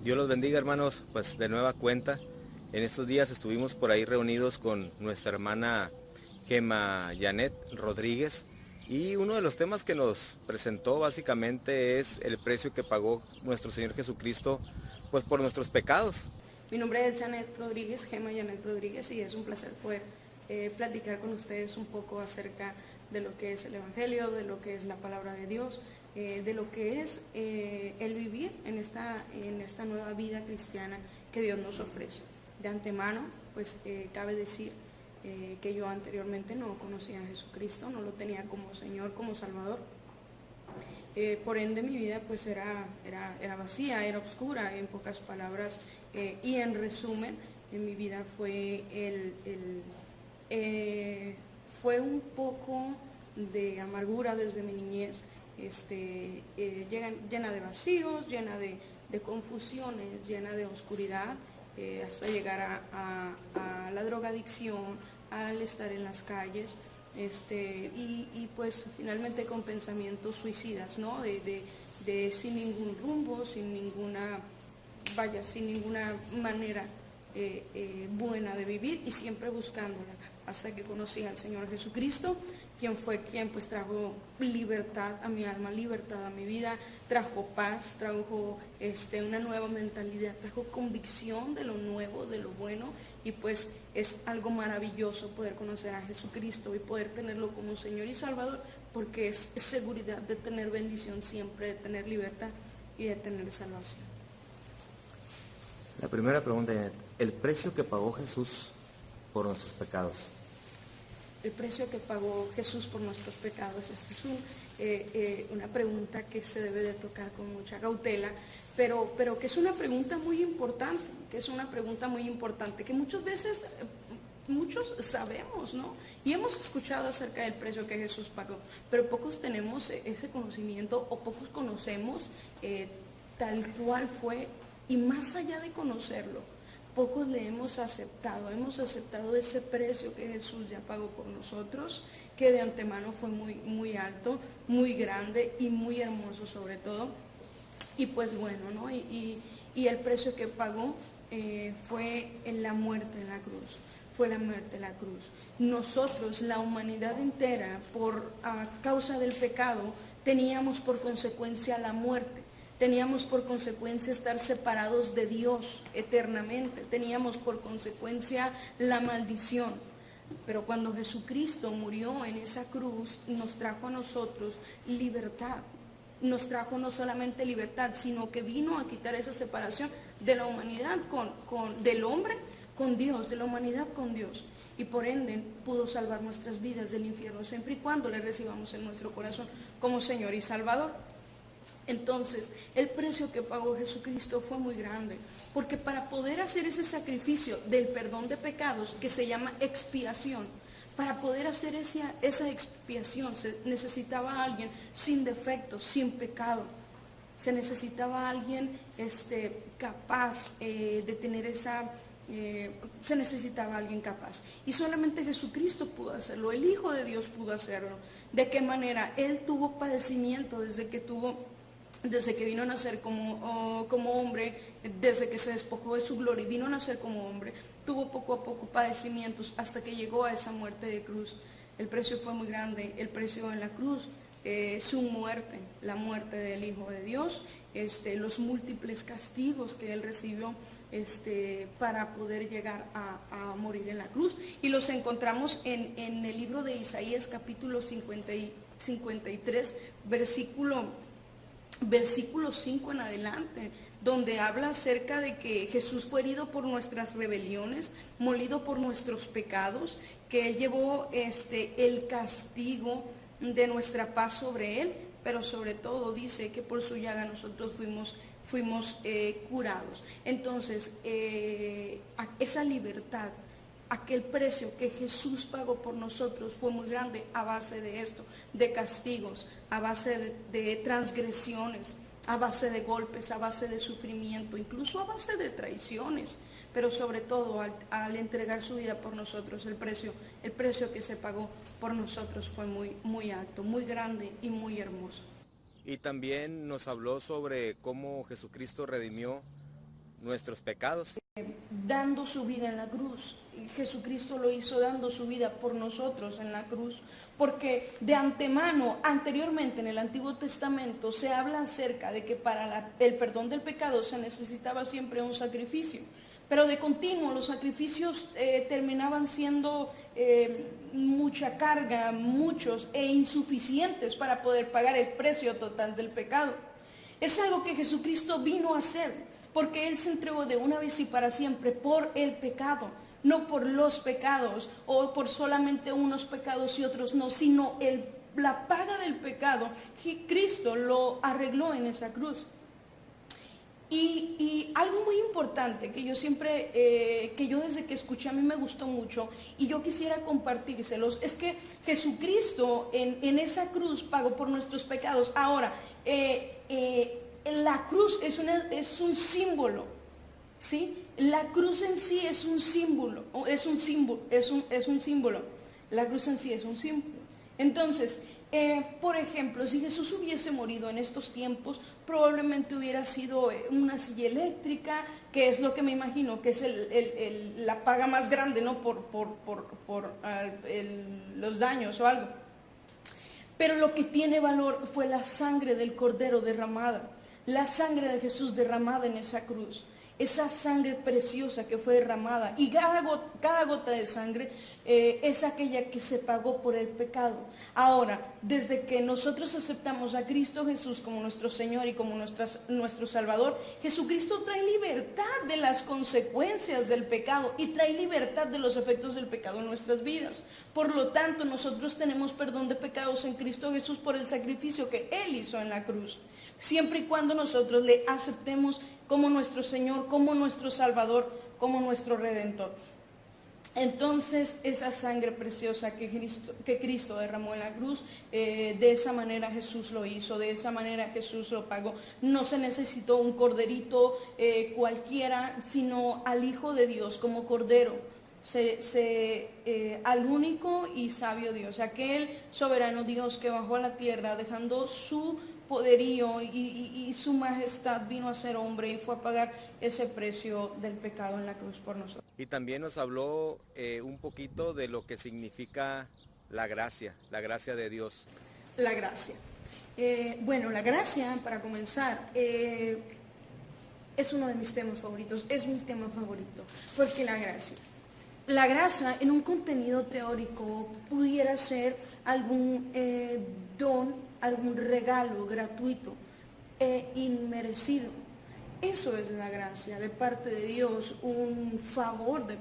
Dios los bendiga, hermanos, pues de nueva cuenta. En estos días estuvimos por ahí reunidos con nuestra hermana Gema Janet Rodríguez y uno de los temas que nos presentó básicamente es el precio que pagó nuestro Señor Jesucristo pues por nuestros pecados. Mi nombre es Janet Rodríguez, Gema Janet Rodríguez, y es un placer poder platicar con ustedes un poco acerca de lo que es el Evangelio, de lo que es la palabra de Dios, de lo que es el vivir en esta nueva vida cristiana que Dios nos ofrece. De antemano, pues cabe decir que yo anteriormente no conocía a Jesucristo, no lo tenía como Señor, como Salvador. Por ende mi vida pues era vacía, era oscura, en pocas palabras, y en resumen, en mi vida fue fue un poco de amargura desde mi niñez, llena de vacíos, llena de confusiones, llena de oscuridad, hasta llegar a la drogadicción, al estar en las calles, y pues finalmente con pensamientos suicidas, ¿no? De sin ningún rumbo, sin ninguna manera buena de vivir, y siempre buscándola, hasta que conocí al Señor Jesucristo, quien pues trajo libertad a mi alma, libertad a mi vida, trajo paz, trajo una nueva mentalidad, trajo convicción de lo nuevo, de lo bueno, y pues es algo maravilloso poder conocer a Jesucristo y poder tenerlo como Señor y Salvador, porque es seguridad de tener bendición siempre, de tener libertad y de tener salvación. La primera pregunta, Janet, el precio que pagó Jesús por nuestros pecados. El precio que pagó Jesús por nuestros pecados. Esta es una pregunta que se debe de tocar con mucha cautela, pero que es una pregunta muy importante, que muchas veces muchos sabemos, ¿no? Y hemos escuchado acerca del precio que Jesús pagó, pero pocos tenemos ese conocimiento, o pocos conocemos tal cual fue, y más allá de conocerlo, pocos le hemos aceptado ese precio que Jesús ya pagó por nosotros, que de antemano fue muy, muy alto, muy grande y muy hermoso sobre todo. Y pues bueno, ¿no? Y el precio que pagó fue en la muerte en la cruz, fue la muerte en la cruz. Nosotros, la humanidad entera, a causa del pecado, teníamos por consecuencia la muerte. Teníamos por consecuencia estar separados de Dios eternamente. Teníamos por consecuencia la maldición. Pero cuando Jesucristo murió en esa cruz, nos trajo a nosotros libertad. Nos trajo no solamente libertad, sino que vino a quitar esa separación de la humanidad del hombre con Dios, de la humanidad con Dios. Y por ende pudo salvar nuestras vidas del infierno, siempre y cuando le recibamos en nuestro corazón como Señor y Salvador. Entonces, el precio que pagó Jesucristo fue muy grande, porque para poder hacer ese sacrificio del perdón de pecados, que se llama expiación, para poder hacer esa expiación se necesitaba a alguien sin defectos, sin pecado. Se necesitaba a alguien capaz de tener se necesitaba a alguien capaz. Y solamente Jesucristo pudo hacerlo, el Hijo de Dios pudo hacerlo. ¿De qué manera? Él tuvo padecimiento desde que vino a nacer como hombre, desde que se despojó de su gloria y vino a nacer como hombre, tuvo poco a poco padecimientos hasta que llegó a esa muerte de cruz. El precio fue muy grande, el precio en la cruz, su muerte, la muerte del Hijo de Dios, los múltiples castigos que él recibió para poder llegar a morir en la cruz. Y los encontramos en el libro de Isaías, capítulo 53, versículo 5 en adelante, donde habla acerca de que Jesús fue herido por nuestras rebeliones, molido por nuestros pecados, que Él llevó el castigo de nuestra paz sobre Él, pero sobre todo dice que por su llaga nosotros fuimos curados. Entonces, esa libertad, aquel precio que Jesús pagó por nosotros fue muy grande a base de esto, de castigos, a base de transgresiones, a base de golpes, a base de sufrimiento, incluso a base de traiciones, pero sobre todo al entregar su vida por nosotros, el precio que se pagó por nosotros fue muy, muy alto, muy grande y muy hermoso. Y también nos habló sobre cómo Jesucristo redimió nuestros pecados. Dando su vida en la cruz. Y Jesucristo lo hizo dando su vida por nosotros en la cruz, porque de antemano, anteriormente en el Antiguo Testamento, se habla acerca de que para el perdón del pecado se necesitaba siempre un sacrificio, pero de continuo los sacrificios terminaban siendo mucha carga, muchos e insuficientes para poder pagar el precio total del pecado. Es algo que Jesucristo vino a hacer, porque Él se entregó de una vez y para siempre por el pecado, no por los pecados o por solamente unos pecados y otros no, sino la paga del pecado, Cristo lo arregló en esa cruz. Y algo muy importante que yo siempre, que yo desde que escuché a mí me gustó mucho y yo quisiera compartírselos, es que Jesucristo en esa cruz pagó por nuestros pecados. Ahora, la cruz es un símbolo, ¿sí? La cruz en sí es un símbolo, es un símbolo. La cruz en sí es un símbolo. Entonces, por ejemplo, si Jesús hubiese morido en estos tiempos, probablemente hubiera sido una silla eléctrica, que es lo que me imagino que es la paga más grande, ¿no? Por los daños o algo. Pero lo que tiene valor fue la sangre del Cordero derramada, la sangre de Jesús derramada en esa cruz. Esa sangre preciosa que fue derramada, y cada gota de sangre es aquella que se pagó por el pecado. Ahora, desde que nosotros aceptamos a Cristo Jesús como nuestro Señor y como nuestro Salvador, Jesucristo trae libertad de las consecuencias del pecado y trae libertad de los efectos del pecado en nuestras vidas. Por lo tanto, nosotros tenemos perdón de pecados en Cristo Jesús por el sacrificio que Él hizo en la cruz, siempre y cuando nosotros le aceptemos como nuestro Señor, como nuestro Salvador, como nuestro Redentor. Entonces, esa sangre preciosa que Cristo derramó en la cruz, de esa manera Jesús lo hizo, de esa manera Jesús lo pagó. No se necesitó un corderito cualquiera, sino al Hijo de Dios como cordero. Al único y sabio Dios, aquel soberano Dios que bajó a la tierra dejando su poderío y su majestad, vino a ser hombre y fue a pagar ese precio del pecado en la cruz por nosotros. Y también nos habló un poquito de lo que significa la gracia de Dios. La gracia. Bueno, la gracia, para comenzar, es uno de mis temas favoritos, es mi tema favorito, porque la gracia en un contenido teórico pudiera ser algún don, algún regalo gratuito e inmerecido. Eso es la gracia de parte de Dios, un favor de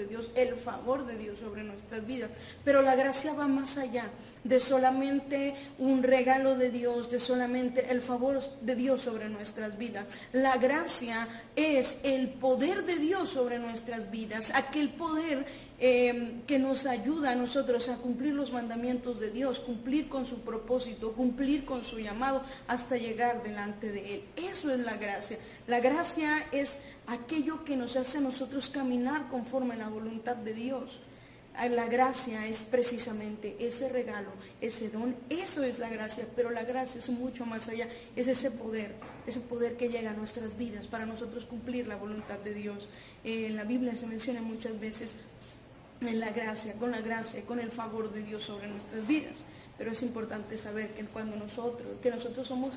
Dios, el favor de Dios sobre nuestras vidas. Pero la gracia va más allá de solamente un regalo de Dios, de solamente el favor de Dios sobre nuestras vidas. La gracia es el poder de Dios sobre nuestras vidas, aquel poder que nos ayuda a nosotros a cumplir los mandamientos de Dios, cumplir con su propósito, cumplir con su llamado hasta llegar delante de Él. Eso es la gracia. La gracia es aquello que nos hace a nosotros caminar conforme a la voluntad de Dios. La gracia es precisamente ese regalo, ese don, eso es la gracia, pero la gracia es mucho más allá, es ese poder que llega a nuestras vidas para nosotros cumplir la voluntad de Dios. En la Biblia se menciona muchas veces en la gracia, con el favor de Dios sobre nuestras vidas. Pero es importante saber que nosotros somos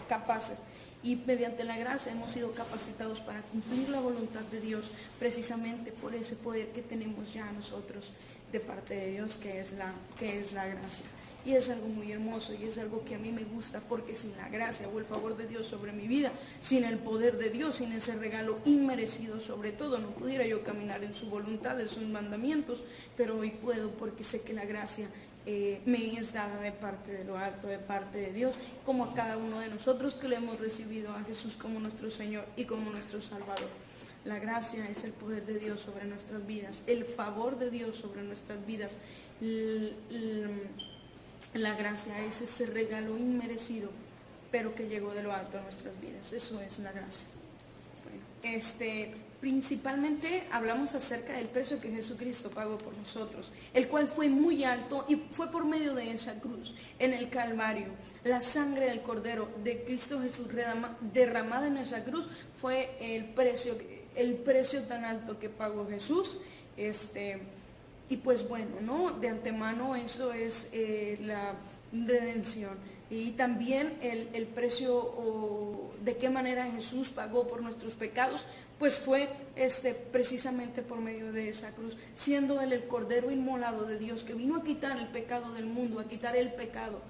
capaces y mediante la gracia hemos sido capacitados para cumplir la voluntad de Dios precisamente por ese poder que tenemos ya nosotros de parte de Dios, que es la gracia. Y es algo muy hermoso y es algo que a mí me gusta, porque sin la gracia o el favor de Dios sobre mi vida, sin el poder de Dios, sin ese regalo inmerecido sobre todo, no pudiera yo caminar en su voluntad, en sus mandamientos, pero hoy puedo porque sé que la gracia me es dada de parte de lo alto, de parte de Dios, como a cada uno de nosotros que le hemos recibido a Jesús como nuestro Señor y como nuestro Salvador. La gracia es el poder de Dios sobre nuestras vidas, el favor de Dios sobre nuestras vidas. La gracia es ese regalo inmerecido, pero que llegó de lo alto a nuestras vidas. Eso es la gracia. Bueno. Principalmente hablamos acerca del precio que Jesucristo pagó por nosotros, el cual fue muy alto y fue por medio de esa cruz, en el Calvario. La sangre del Cordero de Cristo Jesús derramada en esa cruz fue el precio tan alto que pagó Jesús. Y pues bueno, ¿no? De antemano eso es la redención. Y también el precio o de qué manera Jesús pagó por nuestros pecados, pues fue precisamente por medio de esa cruz, siendo Él el Cordero inmolado de Dios, que vino a quitar el pecado del mundo, a quitar el pecado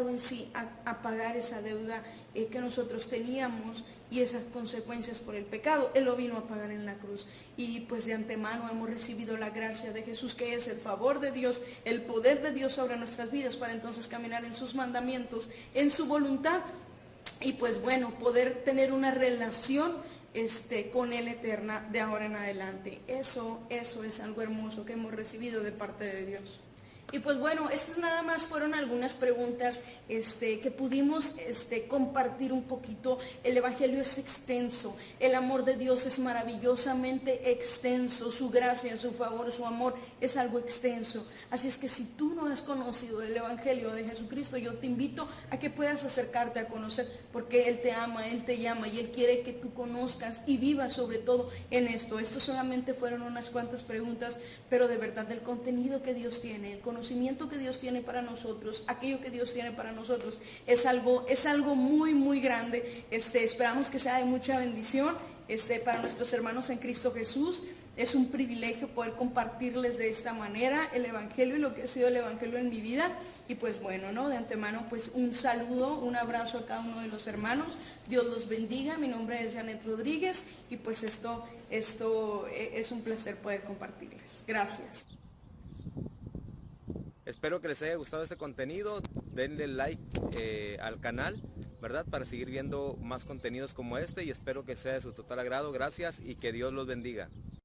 en sí, a pagar esa deuda que nosotros teníamos y esas consecuencias por el pecado. Él lo vino a pagar en la cruz. Y pues de antemano hemos recibido la gracia de Jesús, que es el favor de Dios, el poder de Dios sobre nuestras vidas, para entonces caminar en sus mandamientos, en su voluntad, y pues bueno, poder tener una relación con Él eterna de ahora en adelante. Eso es algo hermoso que hemos recibido de parte de Dios. Y pues bueno, estas nada más fueron algunas preguntas que pudimos compartir un poquito. El Evangelio es extenso, el amor de Dios es maravillosamente extenso, su gracia, su favor, su amor es algo extenso. Así es que si tú no has conocido el Evangelio de Jesucristo, yo te invito a que puedas acercarte a conocer, porque Él te ama, Él te llama y Él quiere que tú conozcas y vivas sobre todo en esto. Esto solamente fueron unas cuantas preguntas, pero de verdad el contenido que Dios tiene, el conocimiento que Dios tiene para nosotros, aquello que Dios tiene para nosotros, es algo muy, muy grande. Esperamos que sea de mucha bendición para nuestros hermanos en Cristo Jesús. Es un privilegio poder compartirles de esta manera el Evangelio y lo que ha sido el Evangelio en mi vida. Y pues bueno, ¿no? De antemano, pues un saludo, un abrazo a cada uno de los hermanos. Dios los bendiga. Mi nombre es Janet Rodríguez y pues esto es un placer poder compartirles. Gracias. Espero que les haya gustado este contenido. Denle like al canal, ¿verdad? Para seguir viendo más contenidos como este, y espero que sea de su total agrado. Gracias y que Dios los bendiga.